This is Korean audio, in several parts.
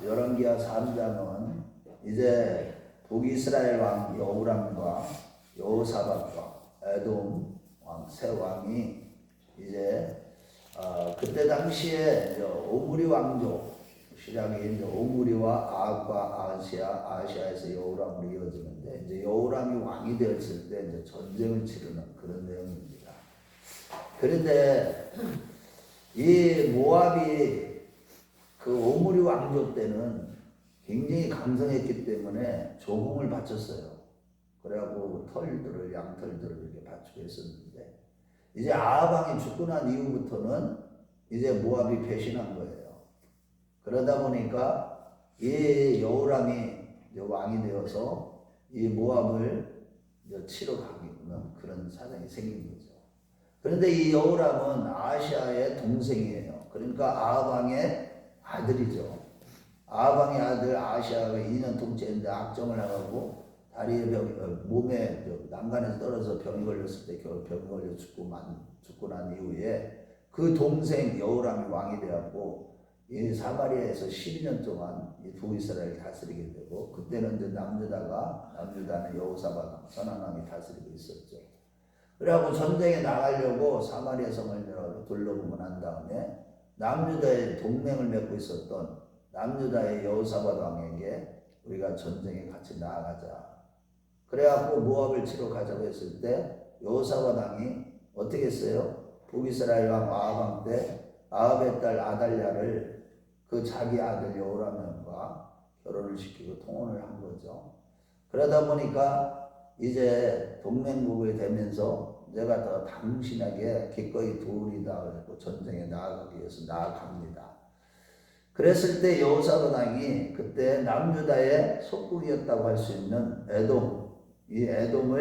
열왕기하 3장은 이제 북이스라엘 왕 여호람과 여호사밧과 에돔 왕 세 왕이 이제 그때 당시에 이제 오므리 왕조 시작이 이제 오므리와 아합과 아시아에서 여호람으로 이어지는데 이제 여호람이 왕이 되었을 때 이제 전쟁을 치르는 그런 내용입니다. 그런데 이 모압이 그 오므리 왕조 때는 굉장히 강성했기 때문에 조공을 바쳤어요. 그래갖고 털들을 양털들을 이렇게 바치고 했었는데 이제 아합 왕이 죽고 난 이후부터는 이제 모압이 배신한 거예요. 그러다 보니까 이 여호람이 왕이 되어서 이 모압을 치러 가기는 그런 사정이 생긴 거죠. 그런데 이 여호람은 아시아의 동생이에요. 그러니까 아합 왕의 아들이죠. 아합 왕의 아들 아시아가 2년 통치했는데 악정을 나가고 다리에 몸에 난간에서 떨어져서 병이 걸렸을 때 겨우 병이 걸려 죽고 난 이후에 그 동생 여호람이 왕이 되었고 이 사마리아에서 12년 동안 이 북이스라엘을 다스리게 되고 그때는 이제 남유다는 여호사밧 선한 왕이 다스리고 있었죠. 그래갖고 전쟁에 나가려고 사마리아 성을 둘러보고 난 다음에 남유다의 동맹을 맺고 있었던 남유다의 여호사밧 왕에게 우리가 전쟁에 같이 나아가자. 그래갖고 모압을 치러 가자고 했을 때 여호사밧 왕이 어떻게 했어요? 북이스라엘 왕 아합 왕 때 아합의 딸 아달랴를 그 자기 아들 여호람과 결혼을 시키고 통혼을 한 거죠. 그러다 보니까 이제 동맹국이 되면서 내가 더 당신에게 기꺼이 도우리다 그랬고 전쟁에 나아가기 위해서 나아갑니다. 그랬을 때 여호사밧 왕이 그때 남유다의 속국이었다고 할 수 있는 에돔, 이 에돔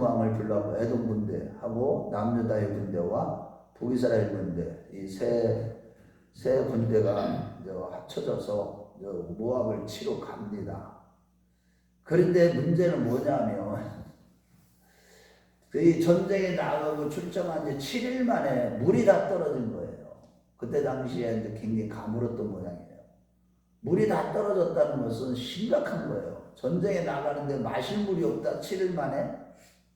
왕을 불러고 에돔 군대하고 남유다의 군대와 북이스라엘 군대 이 세 군대가 합쳐져서 모압을 치러 갑니다. 그런데 문제는 뭐냐면 그 전쟁에 나가고 출정한 지 7일 만에 물이 다 떨어진 거예요. 그때 당시에 이제 굉장히 가물었던 모양이에요. 물이 다 떨어졌다는 것은 심각한 거예요. 전쟁에 나가는데 마실 물이 없다 7일 만에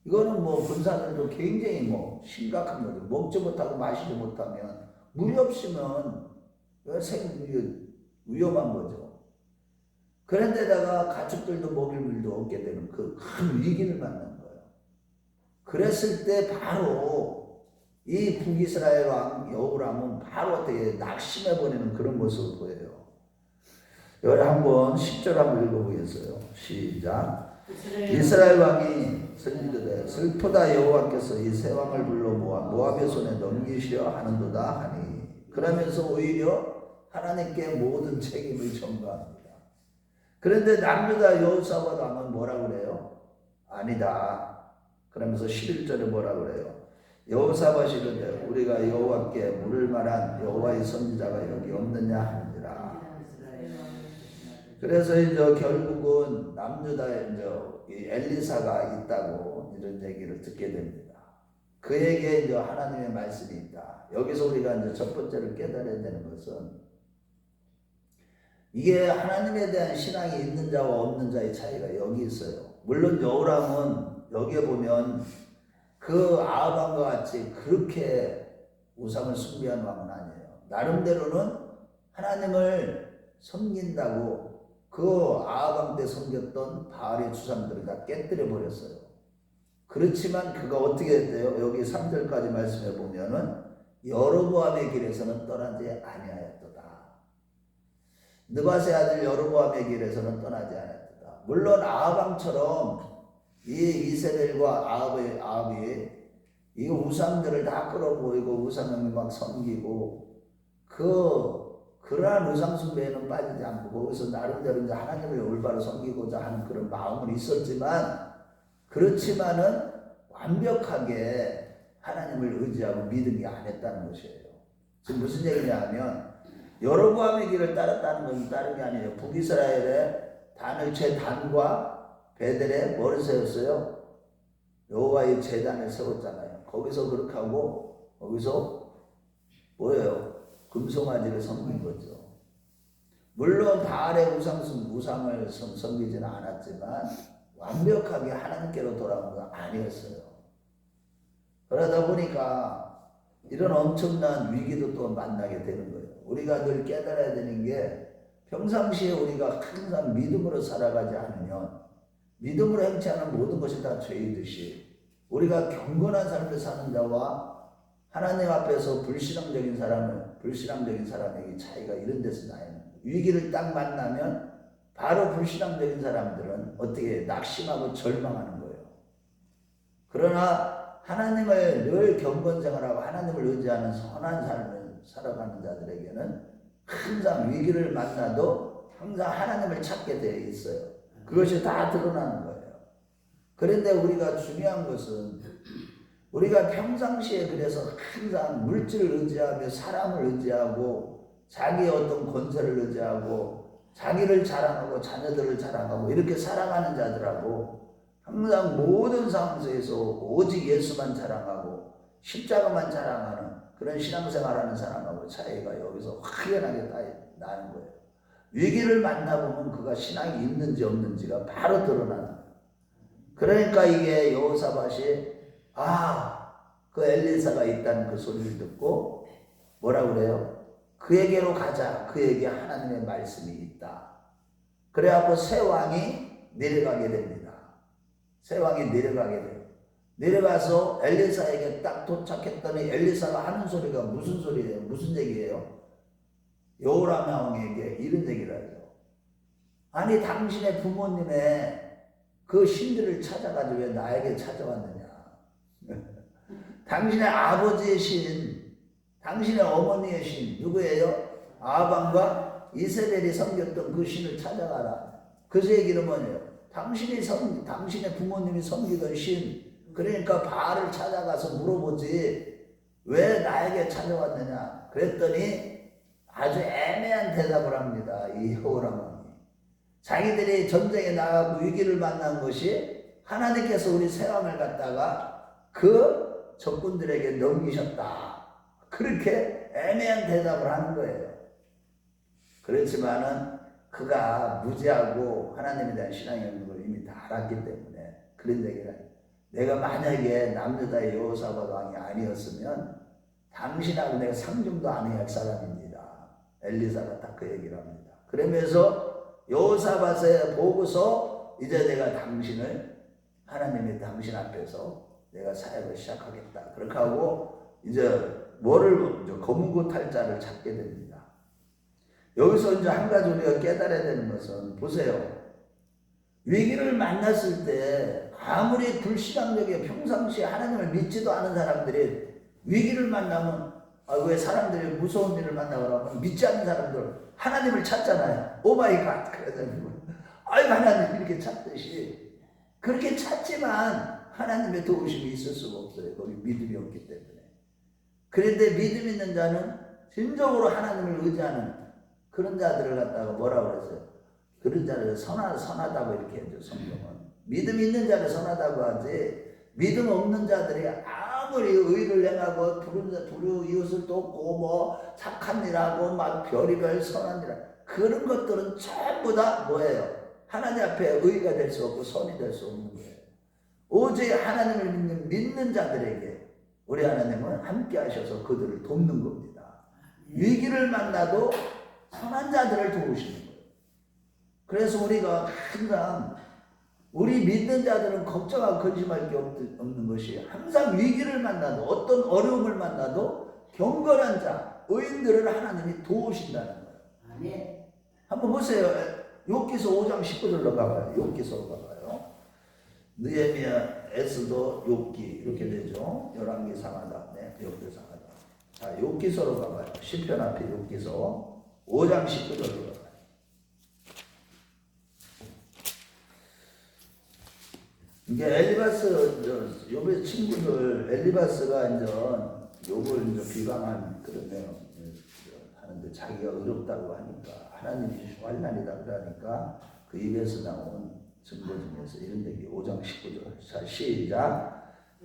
이거는 뭐 군사들도 굉장히 심각한 거죠. 먹지 못하고 마시지 못하면 물이 없으면 위험한 거죠. 그런데다가 가축들도 먹일 물도 없게 되는 그 큰 위기를 맞는 거예요. 그랬을 때 바로 이 북이스라엘 왕 여호람은 바로 어떻게 낙심해버리는 그런 모습을 보여요. 여기 한번 10절 한번 읽어보겠어요. 시작. 이스라엘 왕이 슬기되 슬프다 여호와께서 이 세 왕을 불러 모압의 손에 넘기시려 하는도다 하니 그러면서 오히려 하나님께 모든 책임을 전가합니다. 그런데 남유다 여호사밧 왕은 뭐라고 그래요? 아니다. 그러면서 11절에 뭐라고 그래요? 여호사밧이 이르되 우리가 여호와께 물을 만한 여호와의 선지자가 여기 없느냐 하니라. 그래서 이제 결국은 남유다에 이제 엘리사가 있다고 이런 얘기를 듣게 됩니다. 그에게 이제 하나님의 말씀이 있다. 여기서 우리가 이제 첫 번째로 깨달아야 되는 것은 이게 하나님에 대한 신앙이 있는 자와 없는 자의 차이가 여기 있어요. 물론 여호람은 여기에 보면 그 아합 왕과 같이 그렇게 우상을 숭배한 왕은 아니에요. 나름대로는 하나님을 섬긴다고 그 아합 왕 때 섬겼던 바알의 주상들을 다 깨뜨려 버렸어요. 그렇지만 그가 어떻게 했대요? 여기 3절까지 말씀해 보면은 여로보암의 길에서는 떠나지 아니하였도다. 느밧의 아들 여로보암의 길에서는 떠나지 아니하였도다. 물론 아합 왕처럼 이 이세벨과 아합이 이 우상들을 다 끌어모이고 우상을 막 섬기고 그러한 우상 숭배에는 빠지지 않고 거기서 나름대로 이제 하나님을 올바로 섬기고자 하는 그런 마음은 있었지만 그렇지만은 완벽하게 하나님을 의지하고 믿음이 안 했다는 것이에요. 지금 무슨 얘기냐면 여로보암의 길을 따랐다는 것은 다른 게 아니에요. 북이스라엘의 단을 제단과 베델에 뭐를 세웠어요? 여호와의 제단을 세웠잖아요. 거기서 그렇게 하고 거기서 뭐예요? 금송아지를 섬긴 거죠. 물론 바알의 우상을 섬기지는 않았지만 완벽하게 하나님께로 돌아온 건 아니었어요. 그러다 보니까 이런 엄청난 위기도 또 만나게 되는 거예요. 우리가 늘 깨달아야 되는 게 평상시에 우리가 항상 믿음으로 살아가지 않으면 믿음으로 행치하는 모든 것이 다 죄이듯이 우리가 경건한 삶을 사는 자와 하나님 앞에서 불신앙적인 사람에게 차이가 이런 데서 나요. 위기를 딱 만나면 바로 불신앙적인 사람들은 어떻게 낙심하고 절망하는 거예요. 그러나 하나님을 늘 경건생활하고 하나님을 의지하는 선한 삶을 살아가는 자들에게는 항상 위기를 만나도 항상 하나님을 찾게 되어 있어요. 그것이 다 드러나는 거예요. 그런데 우리가 중요한 것은 우리가 평상시에 그래서 항상 물질을 의지하며 사람을 의지하고 자기의 어떤 권세를 의지하고 자기를 자랑하고 자녀들을 자랑하고 이렇게 살아가는 자들하고 항상 모든 상황 속에서 오직 예수만 자랑하고 십자가만 자랑하는 그런 신앙생활하는 사람하고 차이가 여기서 확연하게 나는 거예요. 위기를 만나보면 그가 신앙이 있는지 없는지가 바로 드러나는 거예요. 그러니까 이게 여호사밧이 그 엘리사가 있다는 그 소리를 듣고 뭐라 그래요? 그에게로 가자. 그에게 하나님의 말씀이 있다. 그래갖고 새 왕이 내려가게 됩니다. 새 왕이 내려가게 돼요. 내려가서 엘리사에게 딱 도착했더니 엘리사가 하는 소리가 무슨 소리예요? 무슨 얘기예요? 여호람 왕에게 이런 얘기를 하죠. 아니 당신의 부모님의 그 신들을 찾아가지고 왜 나에게 찾아왔느냐. 당신의 아버지의 신, 당신의 어머니의 신 누구예요? 아방과 이세벨이 섬겼던 그 신을 찾아가라. 그 얘기는 뭐예요? 당신의 부모님이 섬기던 신, 그러니까 바알을 찾아가서 물어보지 왜 나에게 찾아왔느냐. 그랬더니 아주 애매한 대답을 합니다. 이 여호람 왕이. 자기들이 전쟁에 나가고 위기를 만난 것이 하나님께서 우리 새 왕을 갖다가 그 적군들에게 넘기셨다. 그렇게 애매한 대답을 하는 거예요. 그렇지만은 그가 무지하고 하나님에 대한 신앙이 없는 걸 이미 다 알았기 때문에 그런 얘기를 해요. 내가 만약에 남유다의 여호사밧 왕이 아니었으면 당신하고 내가 상종도 안 해야 할 사람입니다. 엘리사가 딱 그 얘기를 합니다. 그러면서 여호사밧에 보고서 이제 내가 당신을 하나님의 당신 앞에서 내가 사역을 시작하겠다. 그렇게 하고 이제 검은고 탈자를 찾게 됩니다. 여기서 이제 한 가지 우리가 깨달아야 되는 것은 보세요. 위기를 만났을 때 아무리 불신앙적이고 평상시에 하나님을 믿지도 않은 사람들이 위기를 만나면 왜 사람들이 무서운 일을 만나고 믿지 않는 사람들 하나님을 찾잖아요. 오마이갓 그래서 하나님 이렇게 찾듯이 그렇게 찾지만 하나님의 도우심이 있을 수가 없어요. 거기 믿음이 없기 때문에. 그런데 믿음 있는 자는 진정으로 하나님을 의지하는 그런 자들을 갖다가 뭐라고 그랬어요? 그런 자를 선하다고 이렇게 해줘 성경은. 믿음 있는 자를 선하다고 하지 믿음 없는 자들이 아무리 의를 행하고 부르 이웃을 돕고 착한 일하고 별의별 선한 일 그런 것들은 전부 다 뭐예요? 하나님 앞에 의가 될 수 없고 선이 될 수 없는 거예요. 오직 하나님을 믿는 자들에게 우리 하나님은 함께 하셔서 그들을 돕는 겁니다. 위기를 만나도 선한 자들을 도우시는 거예요. 그래서 우리가 항상 우리 믿는 자들은 걱정하고 근심할 게 없는 것이 항상 위기를 만나도 어떤 어려움을 만나도 경건한 자, 의인들을 하나님이 도우신다는 거예요. 아멘. 한번 보세요. 욥기서 5장 19절로 가봐요. 욥기서로 가봐요. 느헤미야, 에스더, 욥기 이렇게 되죠. 열왕기 상하다. 네, 욥기 상하다. 자, 욥기서로 가봐요. 시편 앞에 욥기서 5장 19절로 가봐요. 이게 엘리바스, 욥의 친구들, 엘리바스가 이제 욥을 이제 비방한 그런 내용 하는데 자기가 의롭다고 하니까 하나님이 환난이다 그러니까 그 입에서 나온 증거 중에서 이런 얘기 5장 19절. 자, 시작.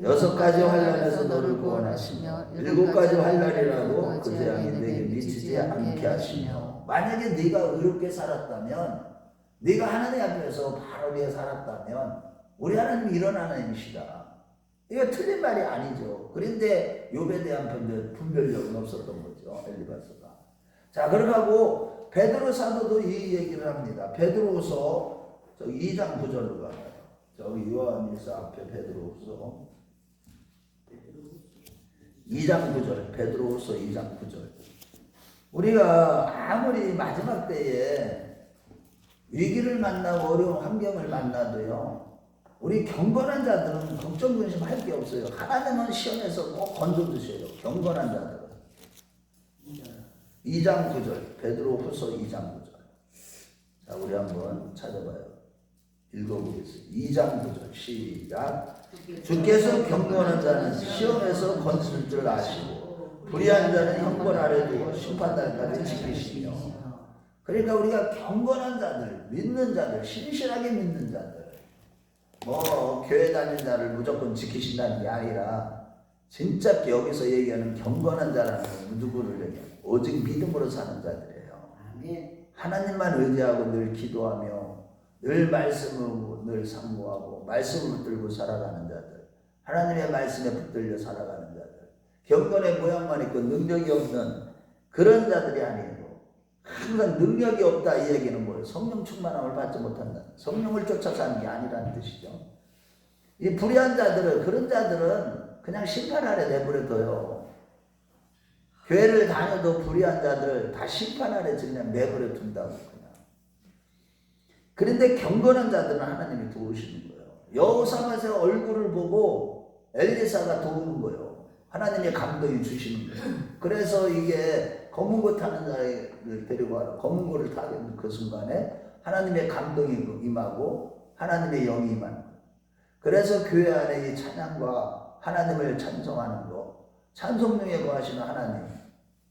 6가지 환난에서 너를 구원하시며 7가지 환난이라도 그 재앙이 내게 미치지 않게 하시며 만약에 네가 의롭게 살았다면, 네가 하나님 앞에서 바르게 살았다면 우리 하나님이 이런 하나님이시다. 이거 틀린 말이 아니죠. 그런데 욥에 대한 분별력은 없었던 거죠. 엘리바스가. 자, 그러고 베드로 사도도 이 얘기를 합니다. 베드로후서 2장 9절로 가요. 저기 요한일서 앞에 베드로후서 2장 9절, 베드로후서 2장 9절. 우리가 아무리 마지막 때에 위기를 만나고 어려운 환경을 만나도요, 우리 경건한 자들은 걱정 근심할 게 없어요. 하나님은 시험에서 꼭 건져주셔요. 경건한 자들은. 2장 9절, 베드로후서 2장 9절. 자, 우리 한번 찾아봐요. 읽어보겠습니다. 2장 9절 시작. 주께서 경건한 자는 시험에서 건질 줄 아시고 불의한 자는 형벌 아래 두고 심판날까지 지키시며. 그러니까 우리가 경건한 자들, 믿는 자들, 신실하게 믿는 자들, 뭐 교회 다니는 자를 무조건 지키신다는 게 아니라 진짜 여기서 얘기하는 경건한 자라는 건 누구를 얘기해요? 오직 믿음으로 사는 자들이에요. 하나님만 의지하고 늘 기도하며 늘 말씀으로 늘 상고하고 말씀을 붙들고 살아가는 자들, 하나님의 말씀에 붙들려 살아가는 자들, 경건의 모양만 있고 능력이 없는 그런 자들이 아니고, 항상 능력이 없다 이 얘기는 뭐예요? 성령 충만함을 받지 못한다. 성령을 쫓아 사는 게 아니라는 뜻이죠. 이 불의한 자들은, 그런 자들은 그냥 심판 아래 내버려둬요. 교회를 다녀도 불의한 자들을 다 심판 아래 그냥 내버려 둔다고 그냥. 그런데 경건한 자들은 하나님이 도우시는 거예요. 여호사밧의 얼굴을 보고 엘리사가 도우는 거예요. 하나님의 감동이 주시는 거예요. 그래서 이게 검은 고 타는 자를 데리고 와라. 검은 고를 타는 그 순간에 하나님의 감동이 임하고 하나님의 영이 임하는 거예요. 그래서 교회 안에 이 찬양과 하나님을 찬송하는 거, 찬송 중에 거하시는 하나님,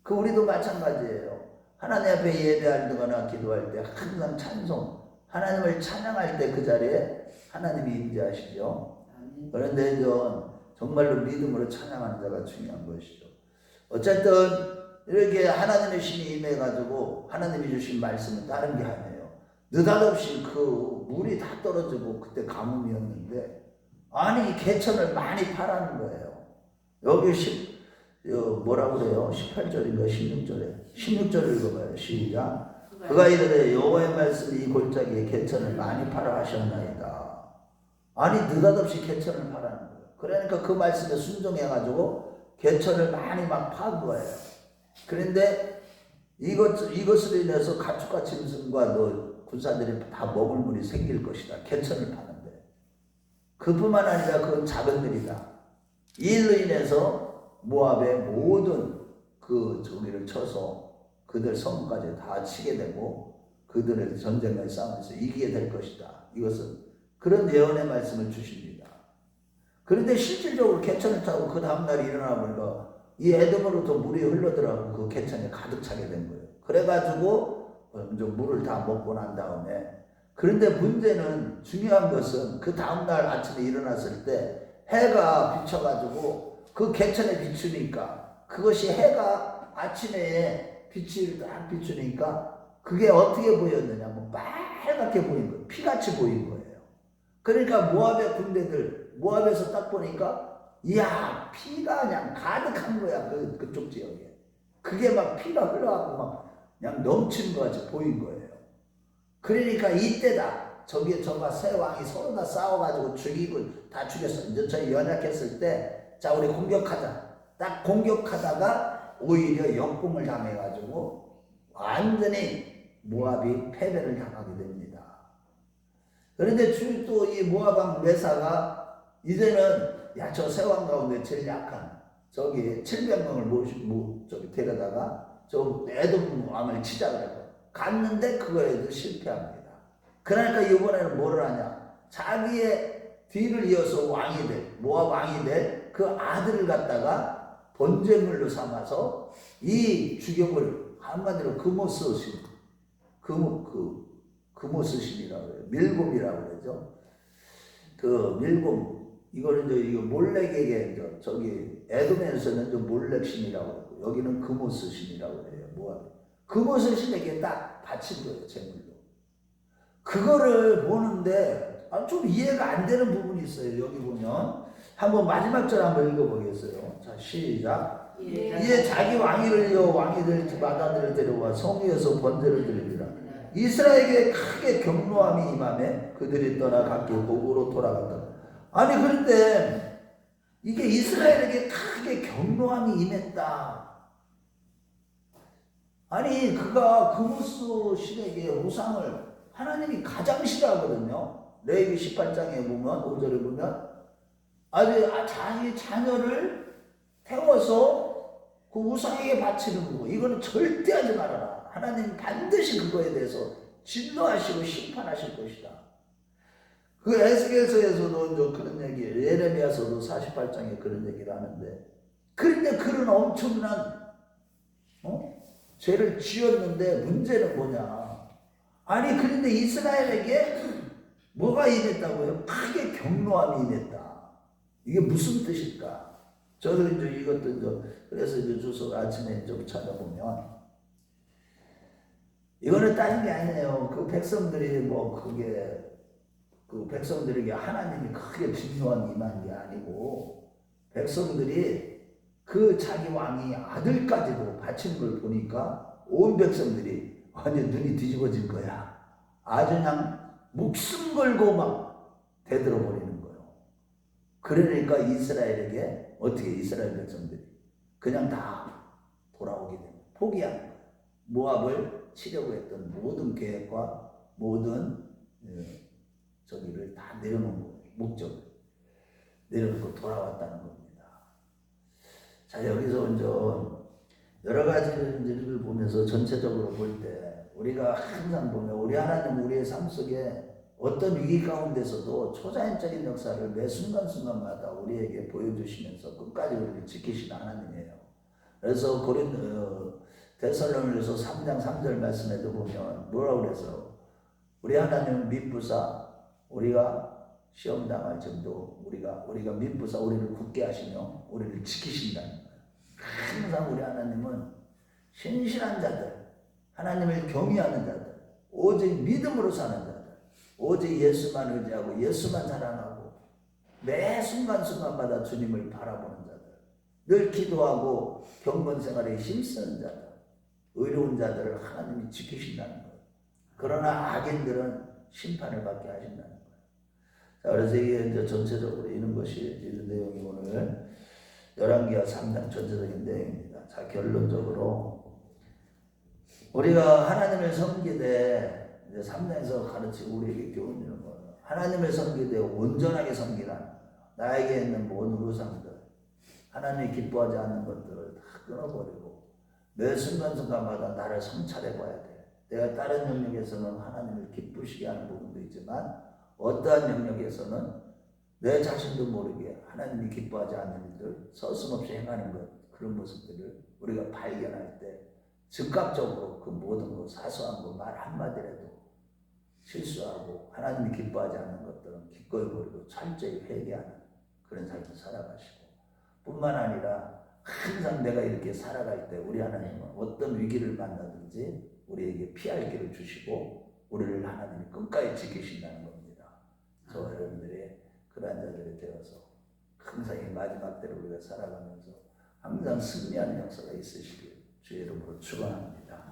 그 우리도 마찬가지예요. 하나님 앞에 예배하거나 기도할 때 항상 찬송, 하나님을 찬양할 때 그 자리에 하나님이 임재하시죠. 그런데 이건 정말로 믿음으로 찬양하는 자가 중요한 것이죠. 어쨌든 이렇게 하나님의 신이 임해가지고 하나님이 주신 말씀은 다른 게 아니에요. 느닷없이 그 물이 다 떨어지고 그때 가뭄이었는데, 아니 개천을 많이 파라는 거예요. 여기 뭐라고 그래요? 18절인가 16절에 16절을 읽어봐요. 시작. 그가 이르되 여호와의 말씀이 이 골짜기에 개천을 많이 파라 하셨나이다. 아니 느닷없이 개천을 파라는 거예요. 그러니까 그 말씀에 순종해가지고 개천을 많이 막 판 거예요. 그런데 이것으로 인해서 가축과 짐승과 군사들이 다 먹을 물이 생길 것이다. 개천을 파는데. 그뿐만 아니라 그건 자본들이다. 이 일로 인해서 모압의 모든 그 저기를 쳐서 그들 성까지 다 치게 되고 그들의 전쟁을 싸우면서 이기게 될 것이다. 이것은 그런 예언의 말씀을 주십니다. 그런데 실질적으로 개천을 타고 그 다음날 일어나 보니까 이 에돔으로부터 물이 흘러들어가고 그 개천에 가득 차게 된 거예요. 그래가지고 물을 다 먹고 난 다음에, 그런데 문제는, 중요한 것은 그 다음날 아침에 일어났을 때 해가 비쳐가지고 그 개천에 비추니까, 그것이 해가 아침에 빛을 딱 비추니까 그게 어떻게 보였느냐, 뭐 빨갛게 보인 거예요. 피같이 보인 거예요. 그러니까 모압의 군대들, 모압에서 딱 보니까 이야, 피가 그냥 가득한 거야. 그쪽 지역에. 그게 막 피가 흘러가고 막 그냥 넘치는 것 같이 보인 거예요. 그러니까 이때다. 저가 세 왕이 서로 다 싸워가지고 죽이고 다 죽였어. 이제 저희 연약했을 때, 자, 우리 공격하자. 딱 공격하다가 오히려 역공을 당해가지고 완전히 모압이 패배를 당하게 됩니다. 그런데 또 이 모압 왕 메사가 이제는 저 세 왕 가운데 제일 약한 저기 700명을 저기 데려다가 저 에돔 왕을 치자 그래요. 갔는데 그거에도 실패합니다. 그러니까 이번에는 뭐를 하냐? 자기의 뒤를 이어서 왕이 될, 모압 왕이 될 그 아들을 갖다가 번제물로 삼아서 이 주경을 한마디로 금오스신, 금오스신이라고 해요. 밀곰이라고 그러죠. 그 밀곰, 이거는 이거 몰렉에게 저기 에돔에서는 몰렉신이라고 하고, 여기는 금오스신이라고 해요. 모압. 그것을 신에게 딱 바친 거예요, 제물로. 그거를 보는데 좀 이해가 안 되는 부분이 있어요. 여기 보면 한번 마지막 절 한번 읽어보겠어요. 자, 시작. 이에 자기 왕위를요 왕이들 마다들을 데려와 성위에서 번제를 드리리라. 이스라엘에게 크게 경노함이 임하매 그들이 떠나 각기 고국으로 돌아갔다. 아니 그런데 이게 이스라엘에게 크게 경노함이 임했다. 아니 그가 그무스 신에게 우상을 하나님이 가장 싫어하거든요. 레위기 18장에 보면 5절에 보면 아주 자기 자녀를 태워서 그 우상에게 바치는 거 이거는 절대 하지 말아라. 하나님 반드시 그거에 대해서 진노하시고 심판하실 것이다. 그 에스겔서에서도 그런 얘기, 예레미야서도 48장에 그런 얘기를 하는데, 그런데 그런 엄청난 죄를 지었는데 문제는 뭐냐? 아니 그런데 이스라엘에게 뭐가 임했다고요? 크게 경노함이 임했다. 이게 무슨 뜻일까? 저도 이제 이것도 그래서 이제 주소 아침에 좀 찾아보면 이거는 다른 게 아니에요. 그 백성들이 그게 그 백성들에게 하나님이 크게 진노함이 임한 게 아니고 백성들이 그 자기 왕이 아들까지도 바친 걸 보니까 온 백성들이 완전 눈이 뒤집어질 거야. 아주 그냥 목숨 걸고 막 대들어 버리는 거예요. 그러니까 이스라엘에게 어떻게 이스라엘 백성들이 그냥 다 돌아오게 됩니다. 포기하는 거예요. 모압을 치려고 했던 모든 계획과 모든 저기를 다 내려놓은 거예요. 목적을 내려놓고 돌아왔다는 겁니다. 자, 여기서 이제 여러 가지를 보면서 전체적으로 볼 때 우리가 항상 보면 우리 하나님 우리의 삶 속에 어떤 위기 가운데서도 초자연적인 역사를 매 순간순간마다 우리에게 보여주시면서 끝까지 우리를 지키시는 하나님이에요. 그래서 데살로니가서 3장 3절 말씀에도 보면 뭐라고 그래서 우리 하나님은 미쁘사 우리가 시험 당할 정도 우리가 미쁘사 우리를 굳게 하시며 우리를 지키신다는 거예요. 항상 우리 하나님은 신실한 자들, 하나님을 경외하는 자들, 오직 믿음으로 사는 자들, 오직 예수만 의지하고 예수만 사랑하고 매 순간순간마다 주님을 바라보는 자들, 늘 기도하고 경건 생활에 힘쓰는 자들, 의로운 자들을 하나님이 지키신다는 거예요. 그러나 악인들은 심판을 받게 하신다는 거예요. 자, 그래서 이게 이제 전체적으로 이런 것이 이런 내용이 오늘 열왕기하 3장 전체적인 내용입니다. 자, 결론적으로 우리가 하나님을 섬기되 이제 3장에서 가르치고 우리에게 교훈 주는 거예요. 하나님을 섬기되 온전하게 섬기라는 거예요. 나에게 있는 모든 우상들, 하나님이 기뻐하지 않는 것들을 다 끊어버리고 매 순간순간마다 나를 성찰해 봐야 돼. 내가 다른 영역에서는 하나님을 기쁘시게 하는 부분도 있지만 어떠한 영역에서는 내 자신도 모르게 하나님이 기뻐하지 않는 일들 서슴없이 행하는 것 그런 모습들을 우리가 발견할 때 즉각적으로 그 모든 것 사소한 것 말 한마디라도 실수하고 하나님이 기뻐하지 않는 것들은 기꺼이 버리고 철저히 회개하는 그런 삶을 살아가시고 뿐만 아니라 항상 내가 이렇게 살아갈 때 우리 하나님은 어떤 위기를 만나든지 우리에게 피할 길을 주시고 우리를 하나님이 끝까지 지키신다는 겁니다. 저 여러분들이 그러한 자들이 되어서 항상 이 마지막 때를 우리가 살아가면서 항상 승리하는 역사가 있으시길 주의 이름으로 축원합니다.